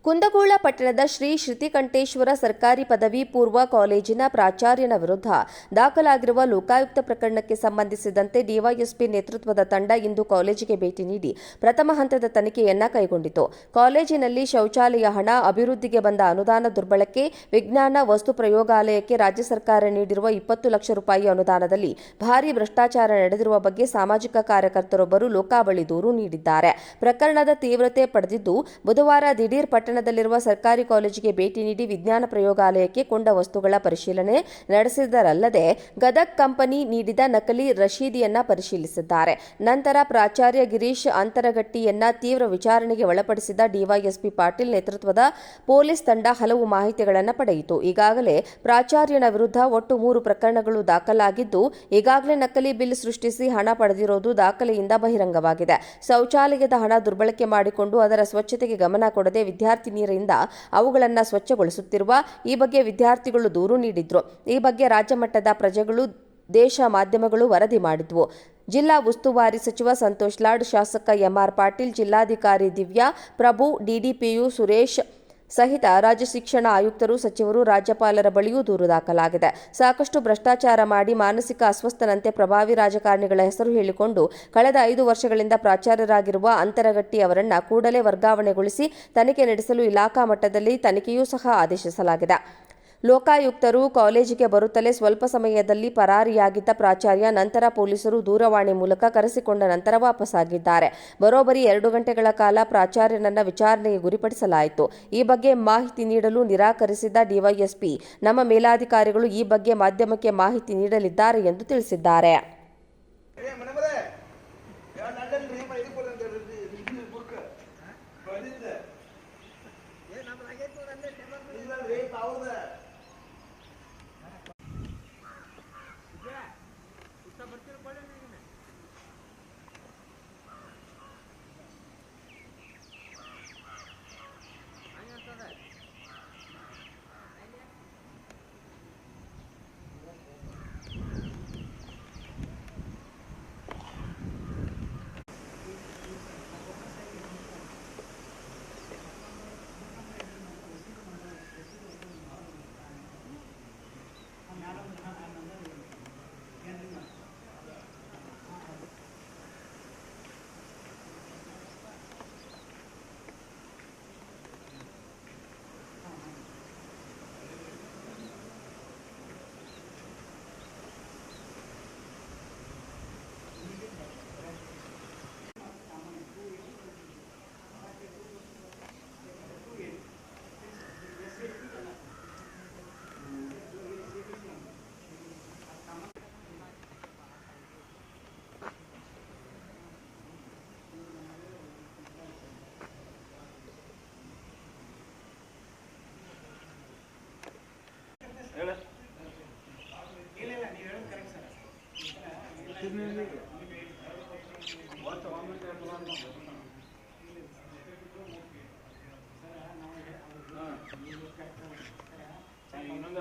ಕುಂದಗೋಳ ಪಟ್ಟಣದ ಶ್ರೀ ಶ್ರುತಿಕಂಠೇಶ್ವರ ಸರ್ಕಾರಿ ಪದವಿ ಪೂರ್ವ ಕಾಲೇಜಿನ ಪ್ರಾಚಾರ್ಯನ ವಿರುದ್ಧ ದಾಖಲಾಗಿರುವ ಲೋಕಾಯುಕ್ತ ಪ್ರಕರಣಕ್ಕೆ ಸಂಬಂಧಿಸಿದಂತೆ ಡಿವೈಎಸ್ಪಿ ನೇತೃತ್ವದ ತಂಡ ಇಂದು ಕಾಲೇಜಿಗೆ ಭೇಟಿ ನೀಡಿ ಪ್ರಥಮ ಹಂತದ ತನಿಖೆಯನ್ನ ಕೈಗೊಂಡಿತು. ಕಾಲೇಜಿನಲ್ಲಿ ಶೌಚಾಲಯ ಹಣ, ಅಭಿವೃದ್ಧಿಗೆ ಬಂದ ಅನುದಾನ ದುರ್ಬಳಕೆ, ವಿಜ್ಞಾನ ವಸ್ತು ಪ್ರಯೋಗಾಲಯಕ್ಕೆ ರಾಜ್ಯ ಸರ್ಕಾರ ನೀಡಿರುವ 20 ಲಕ್ಷ ರೂಪಾಯಿ ಅನುದಾನದಲ್ಲಿ ಭಾರೀ ಭ್ರಷ್ಟಾಚಾರ ನಡೆದಿರುವ ಬಗ್ಗೆ ಸಾಮಾಜಿಕ ಕಾರ್ಯಕರ್ತರೊಬ್ಬರು ಲೋಕಾವಳಿ ದೂರು ನೀಡಿದ್ದಾರೆ. ಪ್ರಕರಣದ ತೀವ್ರತೆ ಪಡೆದಿದ್ದು ಬುಧವಾರ ದಿಢೀರ್ ಪಟ್ಟಣದಲ್ಲಿರುವ ಸರ್ಕಾರಿ ಕಾಲೇಜಿಗೆ ಭೇಟಿ ನೀಡಿ ವಿಜ್ಞಾನ ಪ್ರಯೋಗಾಲಯಕ್ಕೆ ಕೊಂಡ ವಸ್ತುಗಳ ಪರಿಶೀಲನೆ ನಡೆಸಿದರಲ್ಲದೆ ಗದಗ್ ಕಂಪನಿ ನೀಡಿದ ನಕಲಿ ರಶೀದಿಯನ್ನ ಪರಿಶೀಲಿಸಿದ್ದಾರೆ. ನಂತರ ಪ್ರಾಚಾರ್ಯ ಗಿರೀಶ್ ಅಂತರಗಟ್ಟಿಯನ್ನ ತೀವ್ರ ವಿಚಾರಣೆಗೆ ಒಳಪಡಿಸಿದ ಡಿವೈಎಸ್ಪಿ ಪಾಟೀಲ್ ನೇತೃತ್ವದ ಪೊಲೀಸ್ ತಂಡ ಹಲವು ಮಾಹಿತಿಗಳನ್ನು ಪಡೆಯಿತು. ಈಗಾಗಲೇ ಪ್ರಾಚಾರ್ಯನ ವಿರುದ್ಧ ಒಟ್ಟು 3 ಪ್ರಕರಣಗಳು ದಾಖಲಾಗಿದ್ದು, ಈಗಾಗಲೇ ನಕಲಿ ಬಿಲ್ ಸೃಷ್ಟಿಸಿ ಹಣ ಪಡೆದಿರುವುದು ದಾಖಲೆಯಿಂದ ಬಹಿರಂಗವಾಗಿದೆ. ಶೌಚಾಲಯದ ಹಣ ದುರ್ಬಳಕೆ ಮಾಡಿಕೊಂಡು ಅದರ ಸ್ವಚ್ಛತೆಗೆ ಗಮನ ಕೊಡದೆ ವಿದ್ಯಾರ್ಥಿನಿಯರಿಂದ ಅವುಗಳನ್ನು ಸ್ವಚ್ಛಗೊಳಿಸುತ್ತಿರುವ ಈ ಬಗ್ಗೆ ವಿದ್ಯಾರ್ಥಿಗಳು ದೂರು ನೀಡಿದ್ರು. ಈ ಬಗ್ಗೆ ರಾಜ್ಯ ಮಟ್ಟದ ಪ್ರಜೆಗಳು, ದೇಶ ಮಾಧ್ಯಮಗಳು ವರದಿ ಮಾಡಿದ್ವು. ಜಿಲ್ಲಾ ಉಸ್ತುವಾರಿ ಸಚಿವ ಸಂತೋಷ್ ಲಾಡ್, ಶಾಸಕ ಎಂಆರ್ ಪಾಟೀಲ್, ಜಿಲ್ಲಾಧಿಕಾರಿ ದಿವ್ಯಾ ಪ್ರಭು, ಡಿಡಿಪಿಯು ಸುರೇಶ್ ಸಹಿತ ರಾಜ್ಯ ಶಿಕ್ಷಣ ಆಯುಕ್ತರು, ಸಚಿವರು, ರಾಜ್ಯಪಾಲರ ಬಳಿಯೂ ದೂರು ದಾಖಲಾಗಿದೆ. ಸಾಕಷ್ಟು ಭ್ರಷ್ಟಾಚಾರ ಮಾಡಿ ಮಾನಸಿಕ ಅಸ್ವಸ್ಥನಂತೆ ಪ್ರಭಾವಿ ರಾಜಕಾರಣಿಗಳ ಹೆಸರು ಹೇಳಿಕೊಂಡು ಕಳೆದ 5 ವರ್ಷಗಳಿಂದ ಪ್ರಾಚಾರ್ಯರಾಗಿರುವ ಅಂತರಗಟ್ಟಿ ಅವರನ್ನು ಕೂಡಲೇ ವರ್ಗಾವಣೆಗೊಳಿಸಿ ತನಿಖೆ ನಡೆಸಲು ಇಲಾಖಾ ಮಟ್ಟದಲ್ಲಿ ತನಿಖೆಯೂ ಸಹ ಆದೇಶಿಸಲಾಗಿದೆ. ಲೋಕಾಯುಕ್ತರು ಕಾಲೇಜಿಗೆ ಬರುತ್ತಲೇ ಸ್ವಲ್ಪ ಸಮಯದಲ್ಲಿ ಪರಾರಿಯಾಗಿದ್ದ ಪ್ರಾಚಾರ್ಯ ನಂತರ ಪೊಲೀಸರು ದೂರವಾಣಿ ಮೂಲಕ ಕರೆಸಿಕೊಂಡ ನಂತರ ವಾಪಸ್ಸಾಗಿದ್ದಾರೆ. ಬರೋಬ್ಬರಿ 2 ಗಂಟೆಗಳ ಕಾಲ ಪ್ರಾಚಾರ್ಯನನ್ನ ವಿಚಾರಣೆಗೆ ಗುರಿಪಡಿಸಲಾಯಿತು. ಈ ಬಗ್ಗೆ ಮಾಹಿತಿ ನೀಡಲು ನಿರಾಕರಿಸಿದ ಡಿವೈಎಸ್ಪಿ, ನಮ್ಮ ಮೇಲಾಧಿಕಾರಿಗಳು ಈ ಬಗ್ಗೆ ಮಾಧ್ಯಮಕ್ಕೆ ಮಾಹಿತಿ ನೀಡಲಿದ್ದಾರೆ ಎಂದು ತಿಳಿಸಿದ್ದಾರೆ. ಇನ್ನೊಂದು